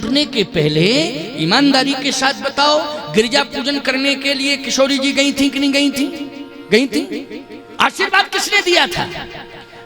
टूटने के पहले ईमानदारी के साथ बताओ, गिरजा पूजन करने के लिए किशोरी जी गई थी कि नहीं गई थी? गई थी। आशीर्वाद किसने दिया था?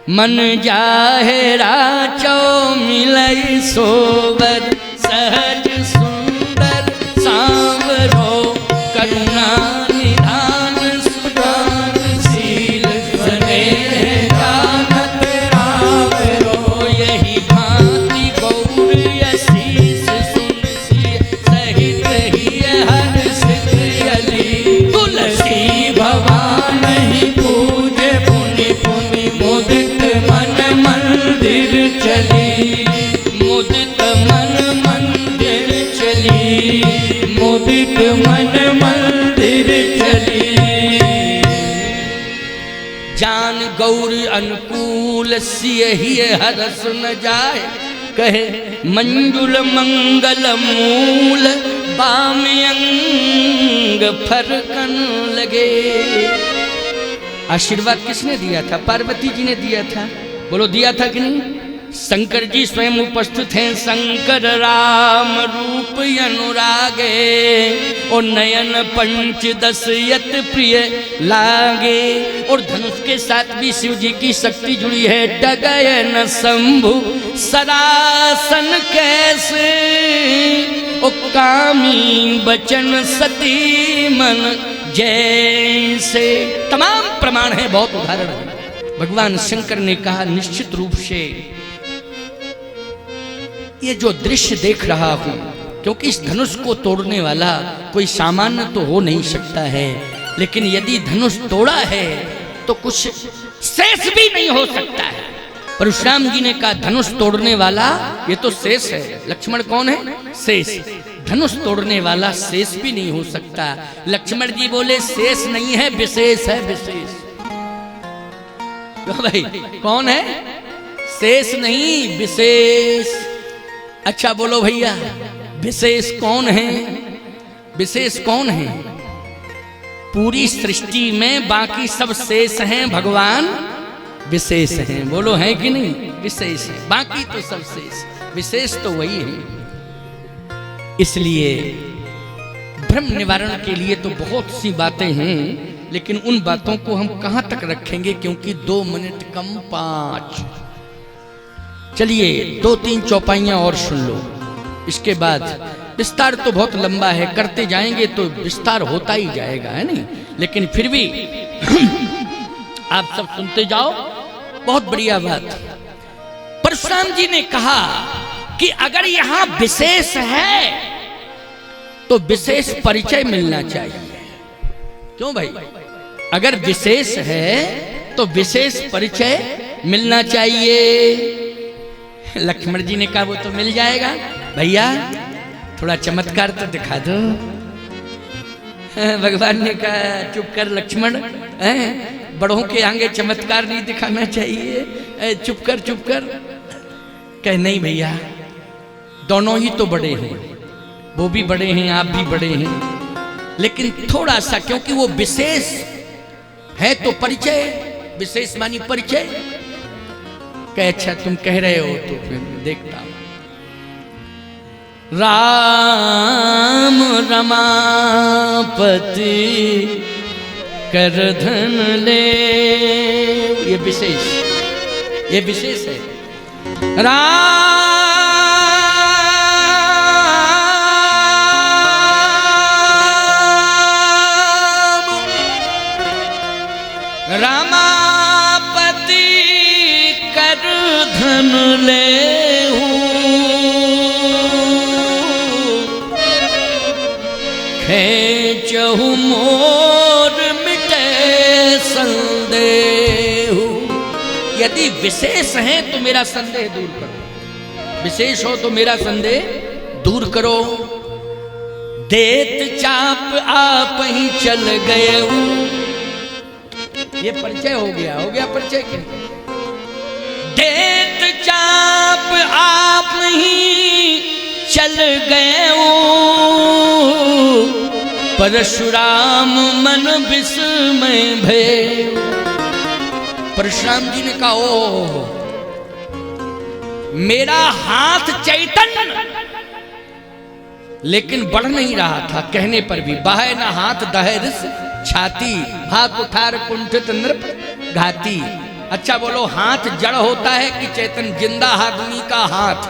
मन जाहेरा चो मिलई सोबर सहज सुंदर सांवरो करुणा निधान सुजान शील स्नेह जानत रावरो यही भांति गौर यशीस सुन सी सहित ही हर्षित यली तुलसी भवान ही पूजे पुनि पुनि मुदित मन मंदिर चली मुदित मन मंदिर चली मुदित मन मंदिर चली। जान गौर अनुकूल सियहि हरस न जाए कहे मंजुल मंगल मूल बाम्यंग फरकन लगे। आशीर्वाद किसने दिया था? पार्वती जी ने दिया था। बोलो दिया था कि नहीं? शंकर जी स्वयं उपस्थित हैं। शंकर राम रूप अनुरागे और नयन पंचदश यत प्रिय लागे। और धनुष के साथ भी शिव जी की शक्ति जुड़ी है। डगयन शंभु सरासन कैसे ओ कामी बचन सती मन जैसे। तमाम प्रमाण है, बहुत उदाहरण है। भगवान शंकर ने कहा निश्चित रूप से ये जो दृश्य देख रहा हूं, क्योंकि इस धनुष को तोड़ने वाला कोई सामान्य तो हो नहीं सकता है, लेकिन यदि धनुष तोड़ा है तो कुछ शेष भी नहीं हो सकता है। परशुराम जी ने कहा धनुष तोड़ने वाला ये तो शेष है। लक्ष्मण कौन है? शेष। धनुष तोड़ने वाला शेष भी नहीं हो सकता। लक्ष्मण जी बोले शेष नहीं है, विशेष है। विशेष तो भाई कौन है? शेष नहीं, विशेष। अच्छा बोलो भैया, विशेष कौन है? विशेष कौन है? पूरी सृष्टि में बाकी सब शेष हैं, भगवान विशेष हैं। बोलो है कि नहीं? विशेष है, बाकी तो सब शेष। विशेष तो वही है। इसलिए भ्रम निवारण के लिए तो बहुत सी बातें हैं, लेकिन उन बातों को हम कहां तक रखेंगे, क्योंकि 2 मिनट कम 5। चलिए 2-3 चौपाइयां और सुन लो, इसके बाद विस्तार तो बहुत लंबा है, करते जाएंगे तो विस्तार होता ही जाएगा, है नहीं? लेकिन फिर भी आप सब सुनते जाओ। बहुत बढ़िया बात। परशुराम जी ने कहा कि अगर यहां विशेष है तो विशेष परिचय मिलना चाहिए। क्यों भाई? अगर विशेष है तो विशेष परिचय मिलना चाहिए। लक्ष्मण जी ने कहा वो तो मिल जाएगा। भैया थोड़ा चमत्कार तो दिखा दो। भगवान ने कहा चुप कर लक्ष्मण, बड़ों के आगे चमत्कार नहीं दिखाना चाहिए, चुप कर चुप कर। कह नहीं भैया, दोनों ही तो बड़े हैं, वो भी बड़े हैं, आप भी बड़े हैं, लेकिन थोड़ा सा, क्योंकि वो विशेष है तो परिचय, विशेष मानी परिचय। कह अच्छा तुम कह रहे हो तो फिर देखता हूं। राम रमापति कर धन ले, ये विशेष है। रमापति कर धन ले खेचहु मोर मिटे संदेह। यदि विशेष है तो मेरा संदेह दूर करो, विशेष हो तो मेरा संदेह दूर करो। देत चाप आप ही चल गए हो, ये परिचय हो गया परिचय क्या? देत चाप आप ही चल गए हो, परशुराम मन विस्मय भय। परशुराम जी ने कहा ओ मेरा हाथ चैतन्य लेकिन बढ़ नहीं रहा था कहने पर भी। बहे न हाथ दहे रिस छाती, हाथ उठार कुंठित नृप घाती। अच्छा बोलो, हाथ जड़ होता है कि चेतन? जिंदा आदमी का हाथ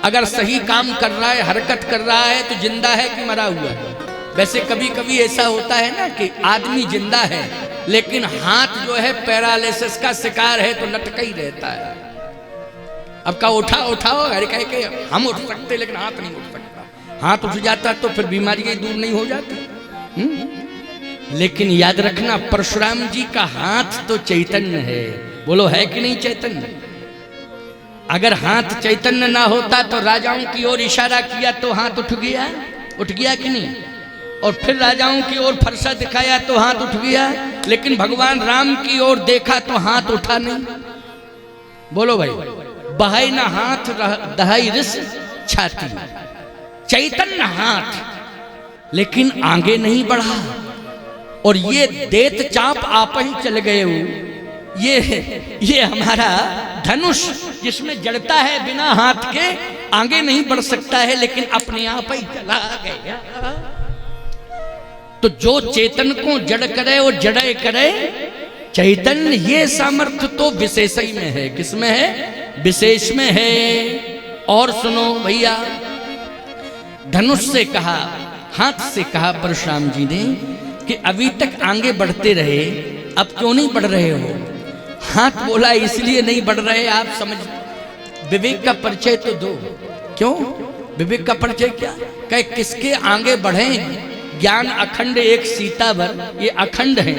अगर सही काम कर रहा है, हरकत कर रहा है, तो जिंदा है कि मरा हुआ? वैसे कभी कभी ऐसा होता है ना कि आदमी जिंदा है लेकिन हाथ जो है पैरालिसिस का शिकार है, तो लटका ही रहता है। अब का उठाओ, अरे कह के हम उठ सकते लेकिन हाथ नहीं उठ सकता। हाथ उठ जाता तो फिर बीमारियां दूर नहीं हो जाती। लेकिन याद रखना, परशुराम जी का हाथ तो चैतन्य है। बोलो, है कि नहीं चैतन्य? अगर हाथ चैतन्य ना होता तो राजाओं की ओर इशारा किया तो हाथ उठ गया कि नहीं? और फिर राजाओं की ओर फरसा दिखाया तो हाथ उठ गया, लेकिन भगवान राम की ओर देखा तो हाथ उठा नहीं। बोलो भाई, बहाई ना हाथ दहाई रिस छाती, चैतन्य हाथ लेकिन आगे नहीं बढ़ा। और ये देत चाप आप ही चल गए हो। ये हमारा धनुष जिसमें जड़ता है, बिना हाथ के आगे नहीं बढ़ सकता है, लेकिन अपने आप ही चला गया। तो जो चेतन को जड़ करे वो जड़े करे चैतन्य। ये सामर्थ्य तो विशेष ही में है। किसमें है? विशेष में है। और सुनो भैया, धनुष से कहा, हाथ से कहा परशुराम जी ने कि अभी तक आगे बढ़ते रहे, अब क्यों नहीं बढ़ रहे हो? हाथ बोला इसलिए नहीं बढ़ रहे, आप समझ, विवेक का परिचय तो दो। क्यों विवेक का परिचय? क्या कहे, किसके आगे बढ़े? ज्ञान अखंड एक सीता भर, ये अखंड है।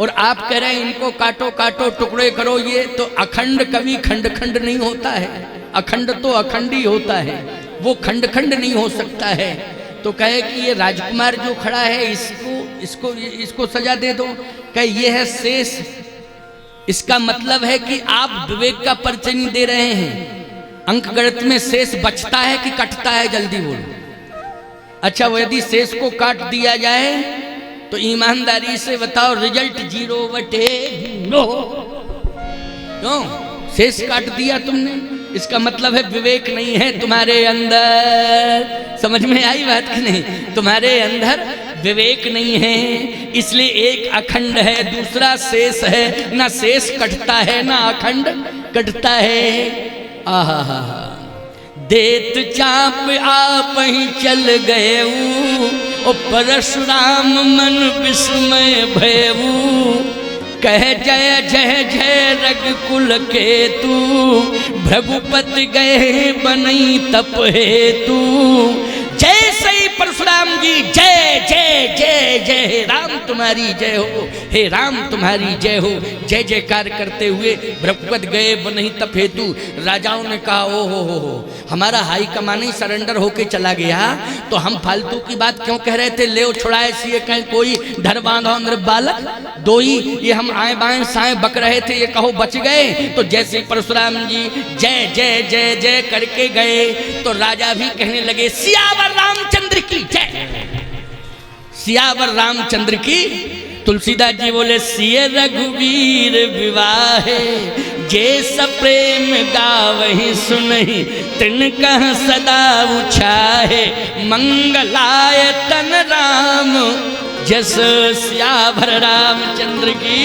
और आप कह रहे हैं इनको काटो काटो टुकड़े करो, ये तो अखंड कभी खंड खंड नहीं होता है। अखंड तो अखंड ही होता है, वो खंड खंड नहीं हो सकता है। तो कहे कि ये राजकुमार जो खड़ा है इसको सजा दे दो। कहे ये है शेष। इसका मतलब है कि आप विवेक का परिचय नहीं दे रहे हैं। अंक गणित में शेष बचता है कि कटता है? जल्दी बोलो। अच्छा, वो यदि शेष को काट दिया जाए तो ईमानदारी से बताओ, रिजल्ट 0/0। क्यों? शेष काट दिया तुमने, इसका मतलब है विवेक नहीं है तुम्हारे अंदर। समझ में आई बात कि नहीं? तुम्हारे अंदर विवेक नहीं है, इसलिए एक अखंड है, दूसरा शेष है। ना शेष कटता है ना अखंड कटता है। आहा, देत चाप आप ही चल गए, ओ परशुराम मन विस्मय भयऊ। कह जय जय जय रघुकुल के तू, भृगुपति गए बनई तप हेतु। जय सही परशुराम जी, जय जय जय जय राम तुम्हारी जय हो, हे राम तुम्हारी जय हो। जय जयकार करते हुए भृगुपति गए बनई तप हेतु। राजाओं ने कहा, ओ हो, हमारा हाई कमान ही सरेंडर होके चला गया, तो हम फालतू की बात क्यों कह रहे थे? ले छुड़ाए सिए कहीं कोई धर बांधो नृप बालक दोई। ये हम आए बाएं साएं बक रहे थे, ये कहो बच गए। तो जैसे परशुराम जी जय जय जय जय करके गए तो राजा भी कहने लगे, सियावर रामचंद्र की जय, सियावर रामचंद्र की। तुलसीदास जी बोले, सिय रघुवीर विवाहे, जे सब प्रेम गावहि सुनहि, तिन कह सदा उछाहे। मंगलाय तन राम, जस सियावर रामचंद्र की।